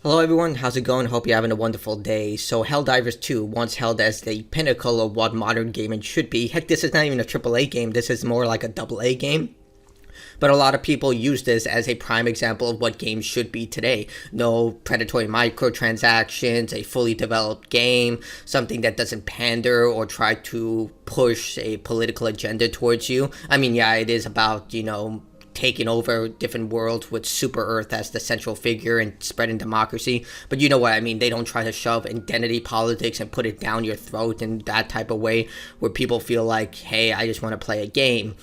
Hello everyone, how's it going? Hope you're having a wonderful day. So Helldivers 2, once held as the pinnacle of what modern gaming should be. Heck, this is not even a AAA game, this is more like a AA game. But a lot of people use this as a prime example of what games should be today. No predatory microtransactions, a fully developed game, something that doesn't pander or try to push a political agenda towards you. I mean, yeah, it is about, taking over different worlds with Super Earth as the central figure and spreading democracy. But you know what I mean? They don't try to shove identity politics and put it down your throat in that type of way where people feel like, hey, I just want to play a game.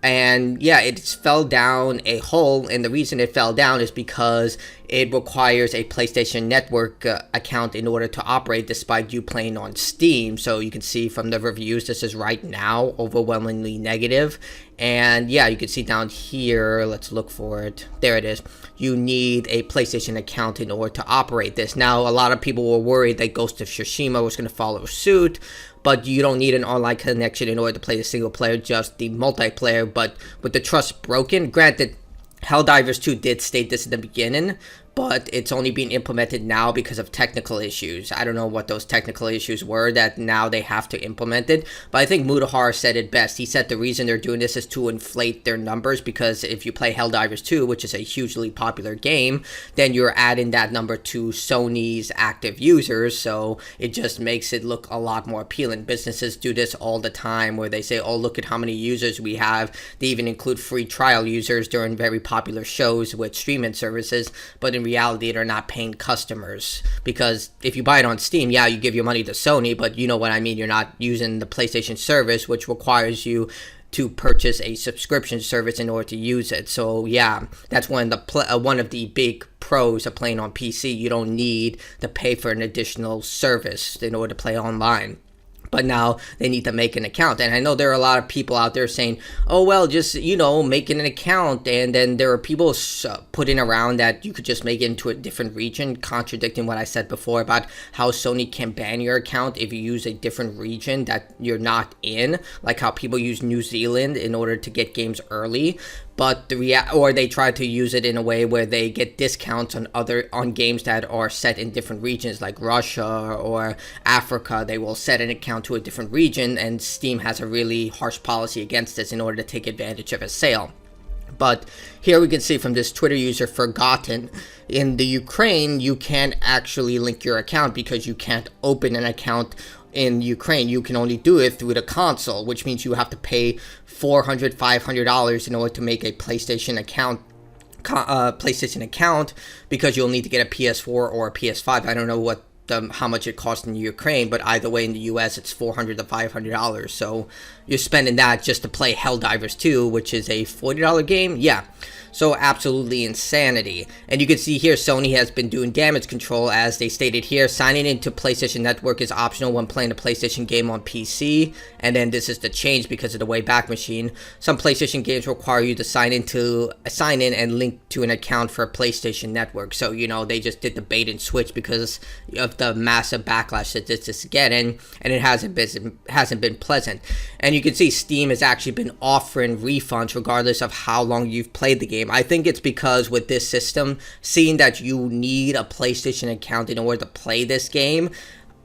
And yeah, it fell down a hole, and the reason it fell down is because it requires a PlayStation Network account in order to operate, despite you playing on Steam. So you can see from the reviews, this is right now overwhelmingly negative. And yeah, you can see down here, let's look for it. There it is. You need a PlayStation account in order to operate this. Now, a lot of people were worried that Ghost of Tsushima was going to follow suit, but you don't need an online connection in order to play the single player, just the multiplayer. But with the trust broken, granted, Helldivers 2 did state this in the beginning, but it's only being implemented now because of technical issues. I don't know what those technical issues were that now they have to implement it, but I think Mutahar said it best. He said the reason they're doing this is to inflate their numbers, because if you play Helldivers 2, which is a hugely popular game, then you're adding that number to Sony's active users, so it just makes it look a lot more appealing. Businesses do this all the time where they say, oh, look at how many users we have. They even include free trial users during very popular shows with streaming services, but in reality they're not paying customers, because if you buy it on Steam, yeah, you give your money to Sony, but you know what I mean, you're not using the PlayStation service, which requires you to purchase a subscription service in order to use it. So yeah, that's one of the big pros of playing on PC. You don't need to pay for an additional service in order to play online. But now they need to make an account. And I know there are a lot of people out there saying, oh, well, just, making an account. And then there are people putting around that you could just make it into a different region, contradicting what I said before about how Sony can ban your account if you use a different region that you're not in, like how people use New Zealand in order to get games early. But or they try to use it in a way where they get discounts on games that are set in different regions, like Russia or Africa. They will set an account to a different region, and Steam has a really harsh policy against this in order to take advantage of a sale. But here we can see from this Twitter user, Forgotten, in the Ukraine, you can't actually link your account because you can't open an account in Ukraine. You can only do it through the console, which means you have to pay $400, $500 in order to make a PlayStation account, because you'll need to get a PS4 or a PS5. I don't know how much it costs in Ukraine, but either way in the US it's $400 to $500. So you're spending that just to play Helldivers 2, which is a $40 game. Yeah. So absolutely insanity. And you can see here Sony has been doing damage control, as they stated here. Signing into PlayStation Network is optional when playing a PlayStation game on PC. And then this is the change because of the Wayback Machine. Some PlayStation games require you to sign in and link to an account for a PlayStation Network. So, they just did the bait and switch because of the massive backlash that this is getting, and it hasn't been pleasant. And you can see Steam has actually been offering refunds regardless of how long you've played the game. I think it's because with this system, seeing that you need a PlayStation account in order to play this game,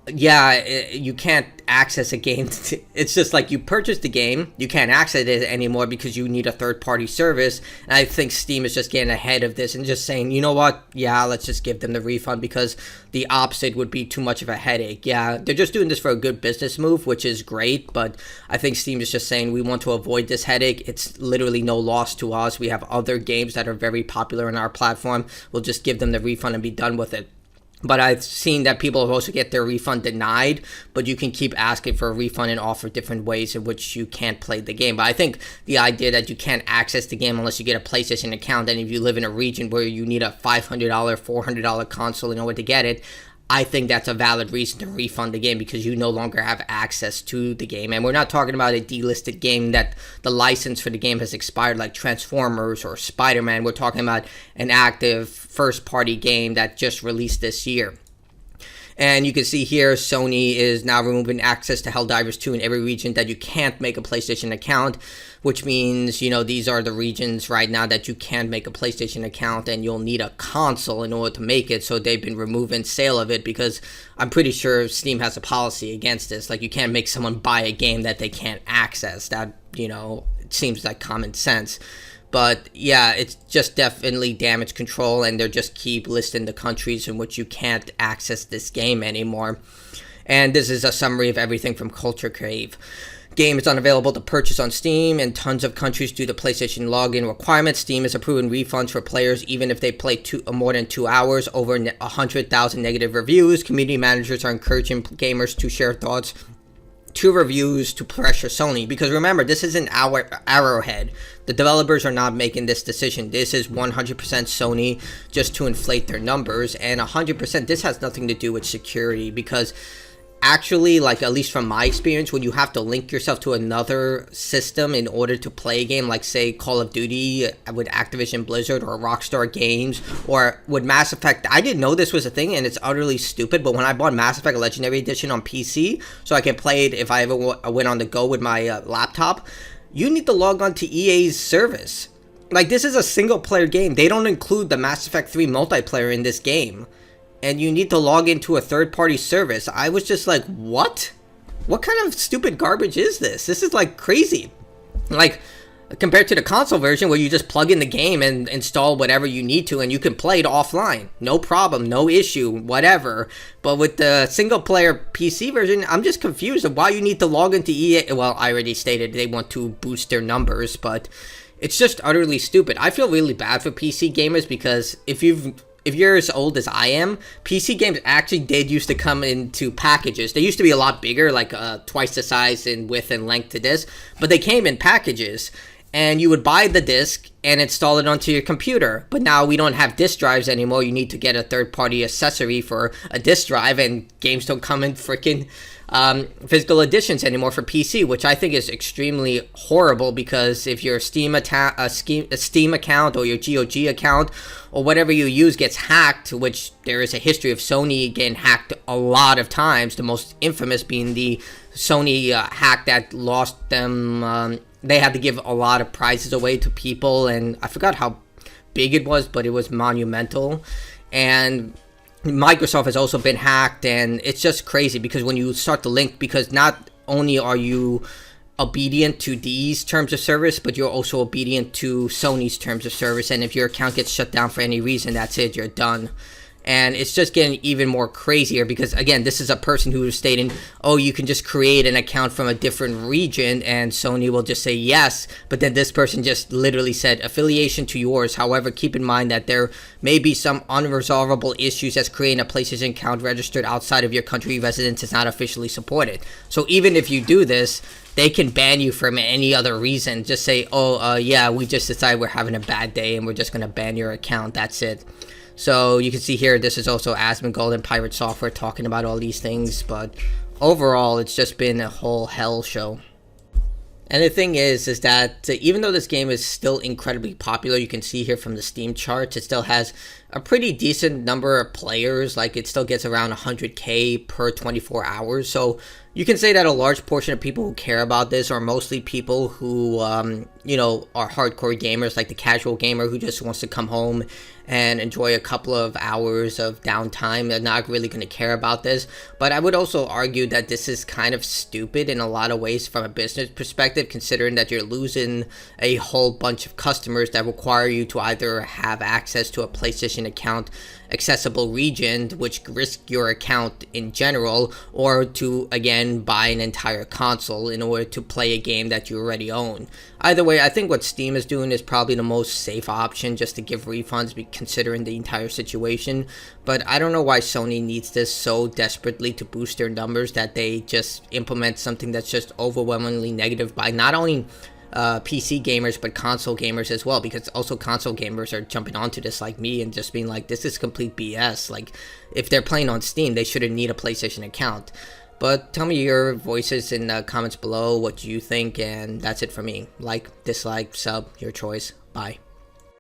yeah, you can't access a game. It's just like you purchased the game, you can't access it anymore because you need a third-party service. And I think Steam is just getting ahead of this and just saying, you know what, yeah, let's just give them the refund, because the opposite would be too much of a headache. Yeah, they're just doing this for a good business move, which is great, but I think Steam is just saying we want to avoid this headache. It's literally no loss to us. We have other games that are very popular on our platform. We'll just give them the refund and be done with it. But I've seen that people have also get their refund denied, but you can keep asking for a refund and offer different ways in which you can't play the game. But I think the idea that you can't access the game unless you get a PlayStation account, and if you live in a region where you need a $500, $400 console in order to get it, I think that's a valid reason to refund the game, because you no longer have access to the game. And we're not talking about a delisted game that the license for the game has expired, like Transformers or Spider-Man. We're talking about an active first-party game that just released this year. And you can see here, Sony is now removing access to Helldivers 2 in every region that you can't make a PlayStation account, which means, these are the regions right now that you can make a PlayStation account, and you'll need a console in order to make it. So they've been removing sale of it because I'm pretty sure Steam has a policy against this. Like, you can't make someone buy a game that they can't access. That, it seems like common sense. But yeah, it's just definitely damage control, and they're just keep listing the countries in which you can't access this game anymore. And this is a summary of everything from Culture Crave. Game is unavailable to purchase on Steam in tons of countries due to PlayStation login requirements. Steam is approving refunds for players even if they play more than 2 hours. Over 100,000 negative reviews. Community managers are encouraging gamers to share thoughts to reviews to pressure Sony. Because remember, this isn't Arrowhead. The developers are not making this decision. This is 100% Sony just to inflate their numbers. And 100% this has nothing to do with security, because actually, like, at least from my experience, when you have to link yourself to another system in order to play a game, like say Call of Duty with Activision Blizzard or Rockstar Games, or with Mass Effect, I didn't know this was a thing, and it's utterly stupid, but when I bought Mass Effect Legendary Edition on PC so I can play it if I ever went on the go with my laptop, you need to log on to EA's service. Like, this is a single player game. They don't include the Mass Effect 3 multiplayer in this game, and you need to log into a third-party service. I was just like, what? What kind of stupid garbage is this? This is, like, crazy. Like, compared to the console version where you just plug in the game and install whatever you need to, and you can play it offline. No problem, no issue, whatever. But with the single-player PC version, I'm just confused of why you need to log into EA. Well, I already stated they want to boost their numbers, but it's just utterly stupid. I feel really bad for PC gamers, because if you're as old as I am, PC games actually did used to come into packages. They used to be a lot bigger, like twice the size in width and length to this, but they came in packages, and you would buy the disc and install it onto your computer. But now we don't have disc drives anymore. You need to get a third-party accessory for a disc drive, and games don't come in freaking physical editions anymore for PC, which I think is extremely horrible, because if your Steam account or your GOG account or whatever you use gets hacked, which there is a history of Sony getting hacked a lot of times, the most infamous being the Sony hack that lost them, they had to give a lot of prizes away to people, and I forgot how big it was, but it was monumental. And Microsoft has also been hacked, and it's just crazy, because when you start to link, because not only are you obedient to these terms of service, but you're also obedient to Sony's terms of service, and if your account gets shut down for any reason, that's it, you're done. And it's just getting even more crazier, because again, this is a person who is stating, oh, you can just create an account from a different region, and Sony will just say yes. But then this person just literally said affiliation to yours. However, keep in mind that there may be some unresolvable issues, as creating a PlayStation account registered outside of your country residence is not officially supported. So even if you do this, they can ban you from any other reason. Just say, yeah, we just decided we're having a bad day and we're just going to ban your account. That's it. So you can see here, this is also Asmongold and Pirate Software talking about all these things. But overall, it's just been a whole hell show. And the thing is that even though this game is still incredibly popular, you can see here from the Steam charts, it still has a pretty decent number of players. Like, it still gets around 100k per 24 hours. So you can say that a large portion of people who care about this are mostly people who, are hardcore gamers, like the casual gamer who just wants to come home and enjoy a couple of hours of downtime. They're not really going to care about this. But I would also argue that this is kind of stupid in a lot of ways from a business perspective, considering that you're losing a whole bunch of customers that require you to either have access to a PlayStation account accessible region, which risk your account in general, or to again buy an entire console in order to play a game that you already own. Either way, I think what Steam is doing is probably the most safe option, just to give refunds, considering the entire situation. But I don't know why Sony needs this so desperately to boost their numbers, that they just implement something that's just overwhelmingly negative by not only PC gamers but console gamers as well, because also console gamers are jumping onto this like me and just being like, this is complete BS. Like, if they're playing on Steam, they shouldn't need a PlayStation account. But tell me your voices in the comments below, what you think, and that's it for me. Like, dislike, sub, your choice. Bye.